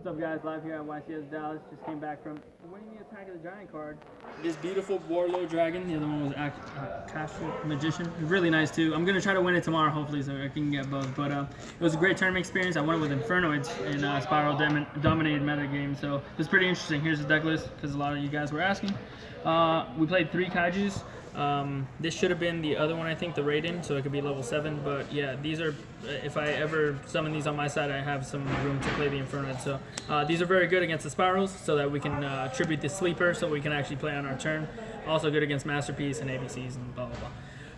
What's up, guys? Live here at YCS Dallas. Just came back from winning the Attack of the Giant card. This beautiful Warlord Dragon. The other one was Castle Magician. Really nice too. I'm gonna try to win it tomorrow, hopefully, so I can get both. But it was a great tournament experience. I won it with Infernoids in Spiral dominated meta game, so it was pretty interesting. Here's the deck list because a lot of you guys were asking. We played 3 Kaijus. This should have been the other one, I think, the Raiden, so it could be level 7, but yeah, these are, if I ever summon these on my side, I have some room to play the Infernoid, so these are very good against the Spirals, so that we can tribute the Sleeper, so we can actually play on our turn. Also good against Masterpiece and ABCs and blah blah blah.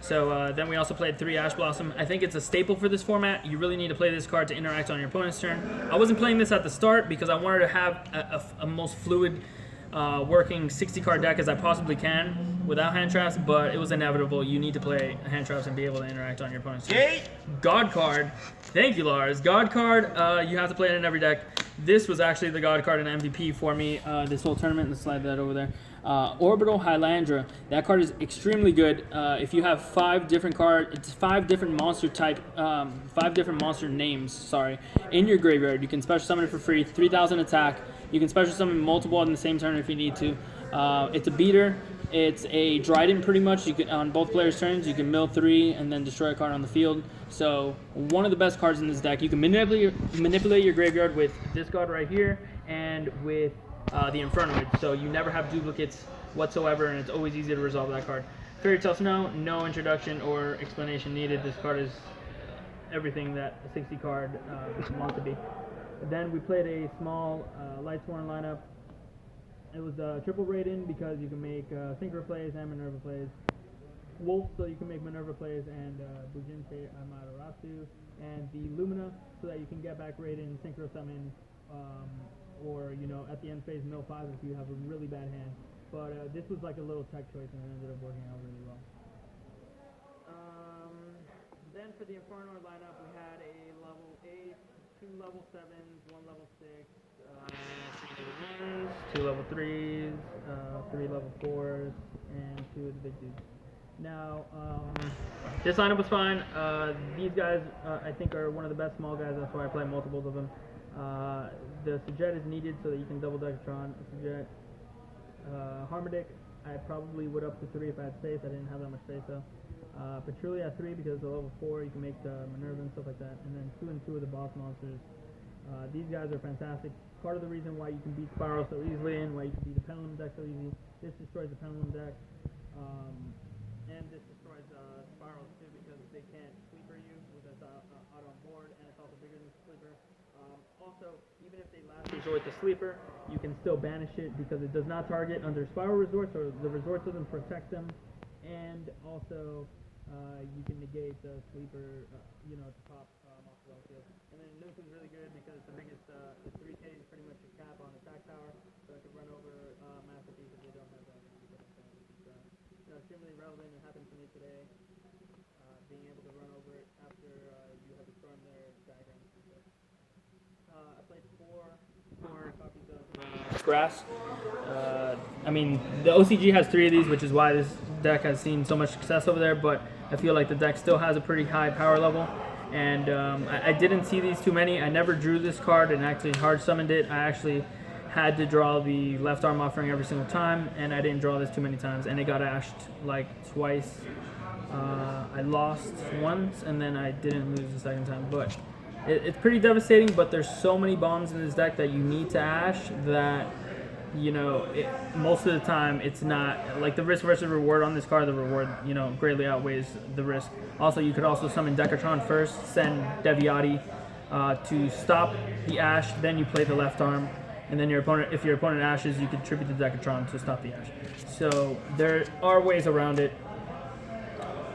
So then we also played 3 Ash Blossom. I think it's a staple for this format. You really need to play this card to interact on your opponent's turn. I wasn't playing this at the start because I wanted to have a most fluid working 60 card deck as I possibly can without hand traps, but it was inevitable. You need to play hand traps and be able to interact on your opponent's turn. God card. Thank you, Lars. God card, you have to play it in every deck. This was actually the God card and MVP for me this whole tournament. Let's slide that over there. Orbital Hylandra. That card is extremely good. If you have 5 different it's 5 different monster type, 5 different monster names, sorry, in your graveyard. You can special summon it for free, 3,000 attack. You can special summon multiple on the same turn if you need to. It's a beater. It's a Dryden pretty much. You can, on both players' turns, you can mill 3 and then destroy a card on the field. So one of the best cards in this deck. You can manipulate your graveyard with this card right here and with the Infernoid. So you never have duplicates whatsoever, and it's always easy to resolve that card. Fairy Tale Snow, no introduction or explanation needed. This card is everything that a 60 card wants to be. Then we played a small Lightsworn lineup. It was triple Raiden because you can make Synchro plays and Minerva plays. Wolf, so you can make Minerva plays and Bujinse Amaterasu. And the Lumina, so that you can get back Raiden, Synchro summon, or, you know, at the end phase, mill 5 if you have a really bad hand. But this was like a little tech choice and it ended up working out really well. Then for the Infernoid lineup, we had a level 8, 2 level 7s, 1 level 6, 3 level 1s, 2 level 3s, 3 level 4s, and 2 of the big dudes. Now, this lineup was fine. These guys, I think, are one of the best small guys. That's why I play multiples of them. The Sujet is needed so that you can double Decatron. Sujet, Harmadic, I probably would up to 3 if I had space. I didn't have that much space though. Patrouille at 3 because the level 4 you can make the Minerva and stuff like that. And then 2 and 2 of the boss monsters. These guys are fantastic. Part of the reason why you can beat Spiral so easily and why you can beat the Pendulum deck so easy. This destroys the Pendulum deck. And this destroys Spirals too because they can't sleeper you with this auto on board, and it's also bigger than sleeper. Also, even if they last resort to sleeper, you can still banish it because it does not target under Spiral resorts, or the resort doesn't protect them. And also, you can negate the sleeper, you know, to pop off the field. And then Nuke's really good because it's the biggest, the 3K is pretty much a cap on attack power, so I can run over Masterpiece if they don't have that. You know, extremely relevant. It happened to me today. Being able to run over it after you have to storm their diagram. I played 4 copies of Grass. I mean, the OCG has 3 of these, which is why this deck has seen so much success over there, but I feel like the deck still has a pretty high power level. And I didn't see these too many. I never drew this card and actually hard summoned it. I actually had to draw the left arm offering every single time, and I didn't draw this too many times, and it got ashed like twice. I lost once, and then I didn't lose the second time, but it's pretty devastating. But there's so many bombs in this deck that you need to ash that, you know, most of the time it's not, like, the risk versus reward on this card, the reward, you know, greatly outweighs the risk. Also, you could also summon Decatron first, send Deviati to stop the ash, then you play the left arm, and then your opponent, if your opponent ashes, you can tribute the Decatron to stop the ash. So there are ways around it.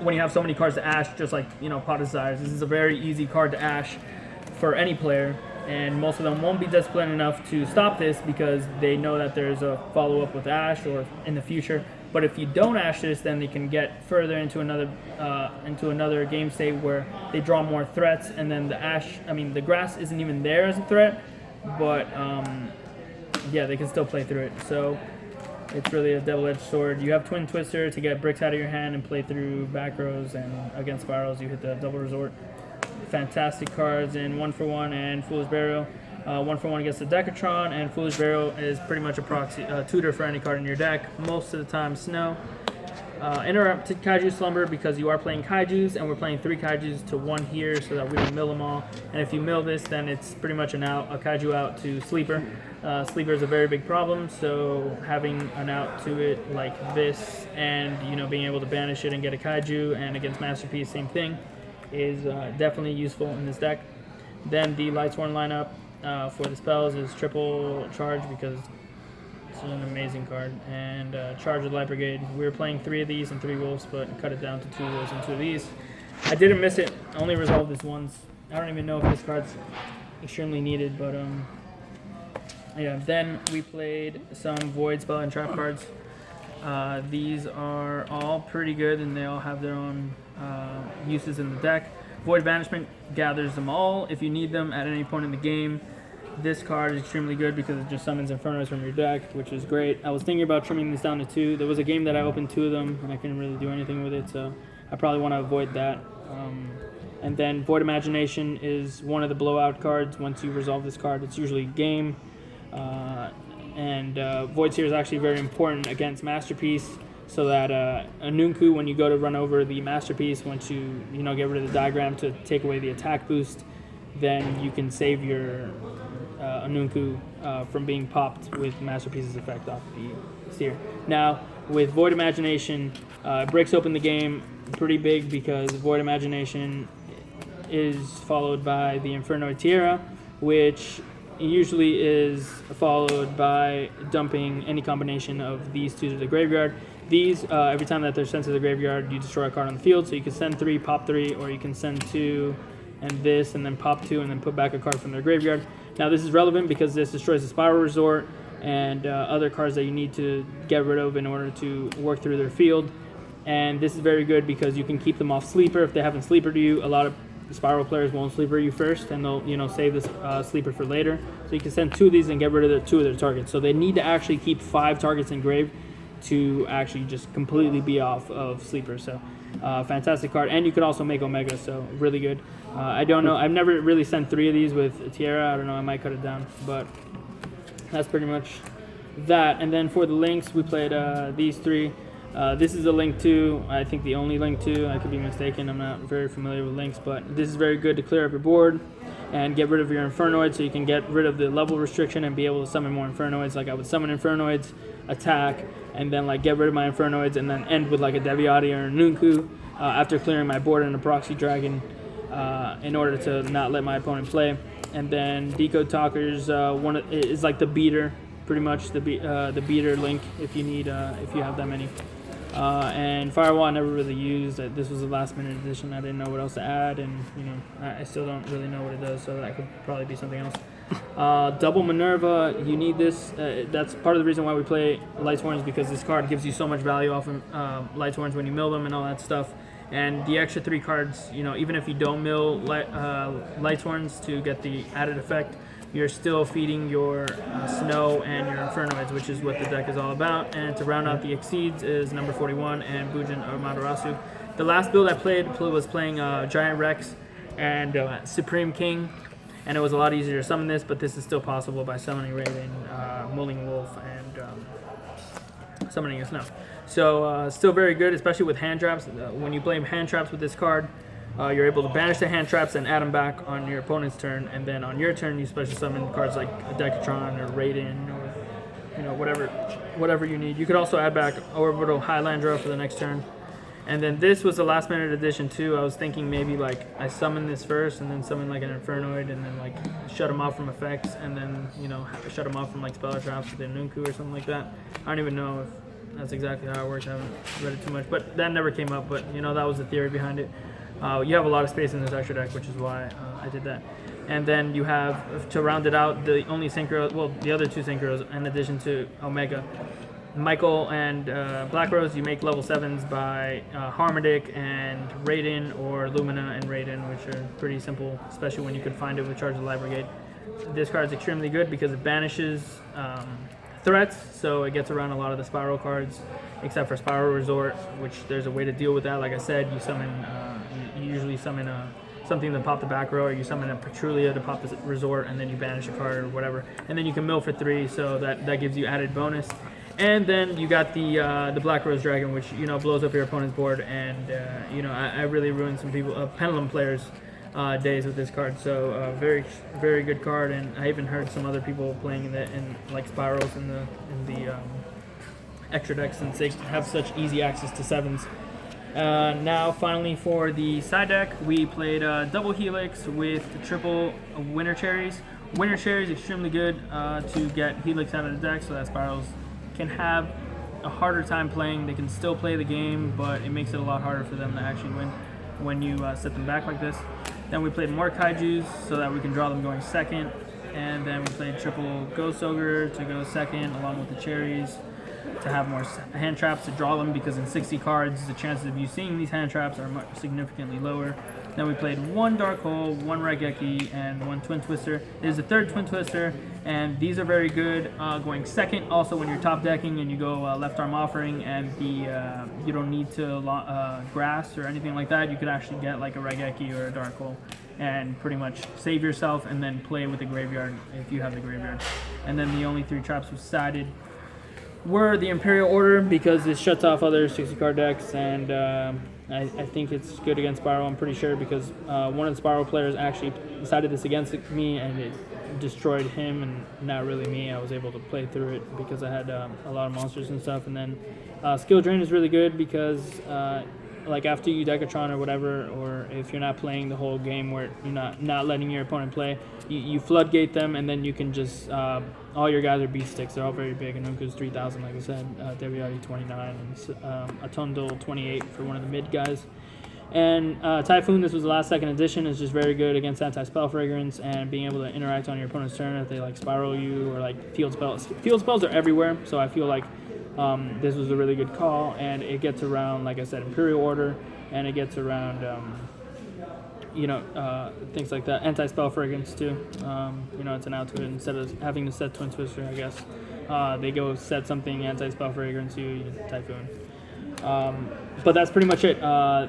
When you have so many cards to ash, just like, you know, Pot of Desires, this is a very easy card to ash for any player, and most of them won't be disciplined enough to stop this because they know that there's a follow-up with ash or in the future. But if you don't ash this, then they can get further into another game state where they draw more threats, and then the grass isn't even there as a threat, but yeah, they can still play through it. So it's really a double-edged sword. You have Twin Twister to get bricks out of your hand and play through back rows, and against Spirals you hit the double resort. Fantastic cards in 1-for-1 and Fool's Burial. 1 for 1 against the Decatron, and Foolish Burial is pretty much a proxy tutor for any card in your deck. Most of the time, Snow. Interrupted Kaiju Slumber because you are playing Kaijus, and we're playing 3 Kaijus to 1 here so that we don't mill them all. And if you mill this, then it's pretty much a Kaiju out to Sleeper. Sleeper is a very big problem, so having an out to it like this, and being able to banish it and get a Kaiju, and against Masterpiece, same thing, is definitely useful in this deck. Then the Lightsworn lineup for the spells is triple charge because it's an amazing card, and charge with Light Brigade. We were playing 3 of these and 3 wolves, but cut it down to 2 wolves and 2 of these. I didn't miss it. I only resolved this once. I don't even know if this card's extremely needed, but yeah. Then we played some Void, Spell, and Trap cards. These are all pretty good, and they all have their own uses in the deck. Void Banishment gathers them all if you need them at any point in the game. This card is extremely good because it just summons Infernoids from your deck, which is great. I was thinking about trimming this down to 2. There was a game that I opened 2 of them, and I couldn't really do anything with it, so I probably want to avoid that. And then Void Imagination is one of the blowout cards. Once you resolve this card, it's usually game. Void Seer is actually very important against Masterpiece, so that Anunku, when you go to run over the Masterpiece, once you get rid of the diagram to take away the attack boost, then you can save your Anunku from being popped with Masterpiece's effect off the Seer. Now, with Void Imagination, it breaks open the game pretty big because Void Imagination is followed by the Infernoid Tiara, which usually is followed by dumping any combination of these 2 to the graveyard. These, every time that they're sent to the graveyard, you destroy a card on the field. So you can send 3, pop 3, or you can send 2 and this, and then pop 2, and then put back a card from their graveyard. Now this is relevant because this destroys the Spiral Resort and other cards that you need to get rid of in order to work through their field. And this is very good because you can keep them off Sleeper. If they haven't Sleeper to you, a lot of Spiral players won't Sleeper you first, and they'll save this Sleeper for later. So you can send 2 of these and get rid of 2 of their targets. So they need to actually keep 5 targets engraved to actually just completely be off of Sleeper. So fantastic card. And you could also make Omega, so really good. I don't know. I've never really sent 3 of these with Tiara. I don't know. I might cut it down, but that's pretty much that. And then for the links, we played these 3. This is a link 2, I think the only link 2, I could be mistaken, I'm not very familiar with links, but this is very good to clear up your board and get rid of your Infernoids, so you can get rid of the level restriction and be able to summon more Infernoids. Like I would summon Infernoids, attack, and then like get rid of my Infernoids, and then end with like a Deviati or a Nunku after clearing my board and a Proxy Dragon in order to not let my opponent play. And then Decode Talkers is like the beater, pretty much the beater link if you need if you have that many. And Firewall I never really used. This was a last minute addition. I didn't know what else to add, and I still don't really know what it does, so that could probably be something else. Double Minerva, you need this. That's part of the reason why we play Lightsworn, is because this card gives you so much value off of Lightsworns when you mill them and all that stuff. And the extra 3 cards, even if you don't mill Lightsworns to get the added effect, you're still feeding your Snow and your Infernoids, which is what the deck is all about. And to round out the Exceeds is number 41 and Bujin Amaterasu. The last build I played was playing Giant Rex and Supreme King, and it was a lot easier to summon this, but this is still possible by summoning Raven, Mulling Wolf, and summoning a Snow. So still very good, especially with hand traps. When you play hand traps with this card, you're able to banish the hand traps and add them back on your opponent's turn, and then on your turn you special summon cards like Decatron or Raiden or whatever you need. You could also add back Orbital Highlandra for the next turn. And then this was a last minute addition too. I was thinking maybe like I summon this first and then summon like an Infernoid and then like shut them off from effects, and then shut them off from like spell traps with a Nunku or something like that. I don't even know if that's exactly how it works. I haven't read it too much, but that never came up. But that was the theory behind it. You have a lot of space in this extra deck, which is why I did that. And then you have, to round it out, the only synchro, well, the other 2 synchros in addition to Omega. Michael and Black Rose, you make level 7s by Harmodic and Raiden, or Lumina and Raiden, which are pretty simple, especially when you can find it with Charge of the Light Brigade. This card is extremely good because it banishes threats, so it gets around a lot of the Spiral cards, except for Spiral Resort, which there's a way to deal with that. Like I said, you summon, you usually summon something to pop the back row, or you summon a Petrulia to pop the resort, and then you banish a card or whatever, and then you can mill for 3, so that gives you added bonus. And then you got the Black Rose Dragon, which blows up your opponent's board, and I really ruined some people, Pendulum players' days with this card. So very very good card, and I even heard some other people playing in like spirals in the extra decks, since they have such easy access to 7s. Now finally for the side deck, we played double Helix with triple Winter Cherries. Winter Cherries extremely good to get Helix out of the deck, so that spirals can have a harder time playing. They can still play the game, but it makes it a lot harder for them to actually win when you set them back like this. Then we played more Kaijus so that we can draw them going second, and then we played triple Ghost Ogre to go second along with the Cherries to have more hand traps to draw them, because in 60 cards the chances of you seeing these hand traps are significantly lower. Then we played one Dark Hole, one Raigeki, and one Twin Twister. There's a third Twin Twister, and these are very good going second. Also, when you're top decking and you go Left Arm Offering, and you don't need to grass or anything like that, you could actually get like a Raigeki or a Dark Hole and pretty much save yourself and then play with the graveyard if you have the graveyard. And then the only 3 traps was sided were the Imperial Order, because it shuts off other 60 card decks, and I think it's good against Spiral, I'm pretty sure, because one of the Spiral players actually decided this against me, and it destroyed him and not really me. I was able to play through it because I had a lot of monsters and stuff. And then Skill Drain is really good because like after you Decatron or whatever, or if you're not playing the whole game where you're not letting your opponent play, you floodgate them, and then you can just all your guys are beast sticks. They're all very big, and Unku's 3,000, like I said, Deviati 29, and Atundel 28 for one of the mid guys. And Typhoon, this was the last second edition, is just very good against anti-spell fragrance and being able to interact on your opponent's turn if they like spiral you or like field spells. Field spells are everywhere, so I feel like this was a really good call, and it gets around, like I said, Imperial Order, and it gets around things like that. Anti-spell fragrance too. It's an out to it. Instead of having to set Twin Twister, I guess they go set something anti-spell fragrance, you Typhoon. But that's pretty much it.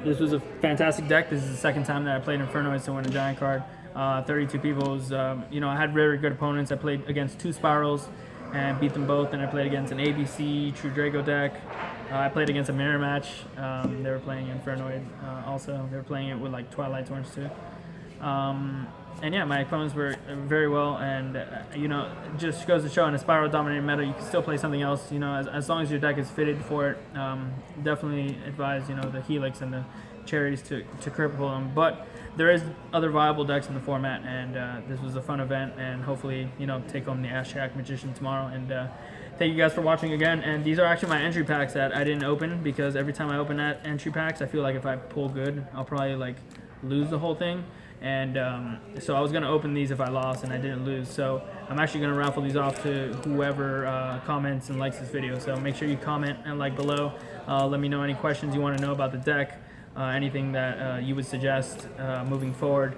This was a fantastic deck. This is the second time that I played Infernoid to win a giant card. 32 people was, I had very good opponents. I played against 2 Spirals and beat them both. And I played against an ABC True Draco deck. I played against a mirror match. They were playing Infernoid also. They were playing it with like Lightsworn too. And yeah, my opponents were very well, and just goes to show in a spiral dominated meta, you can still play something else. As long as your deck is fitted for it. Definitely advise the Helix and the Cherries to cripple them. But there is other viable decks in the format, and this was a fun event, and hopefully take home the Ashak Magician tomorrow. And thank you guys for watching again. And these are actually my entry packs that I didn't open, because every time I open that entry packs, I feel like if I pull good, I'll probably like lose the whole thing. And so I was going to open these if I lost, and I didn't lose. So I'm actually going to raffle these off to whoever comments and likes this video. So make sure you comment and like below. Let me know any questions you want to know about the deck, anything that you would suggest moving forward.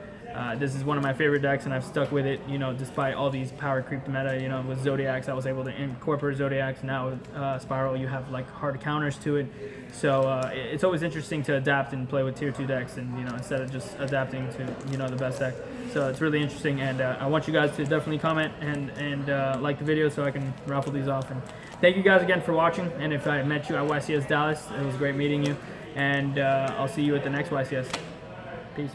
This is one of my favorite decks, and I've stuck with it, despite all these power creep meta. With Zodiacs, I was able to incorporate Zodiacs. Now with Spiral, you have like hard counters to it. So it's always interesting to adapt and play with tier 2 decks, and instead of just adapting to the best deck. So it's really interesting, and I want you guys to definitely comment and like the video so I can raffle these off. And thank you guys again for watching. And if I met you at YCS Dallas, it was great meeting you. And I'll see you at the next YCS. Peace.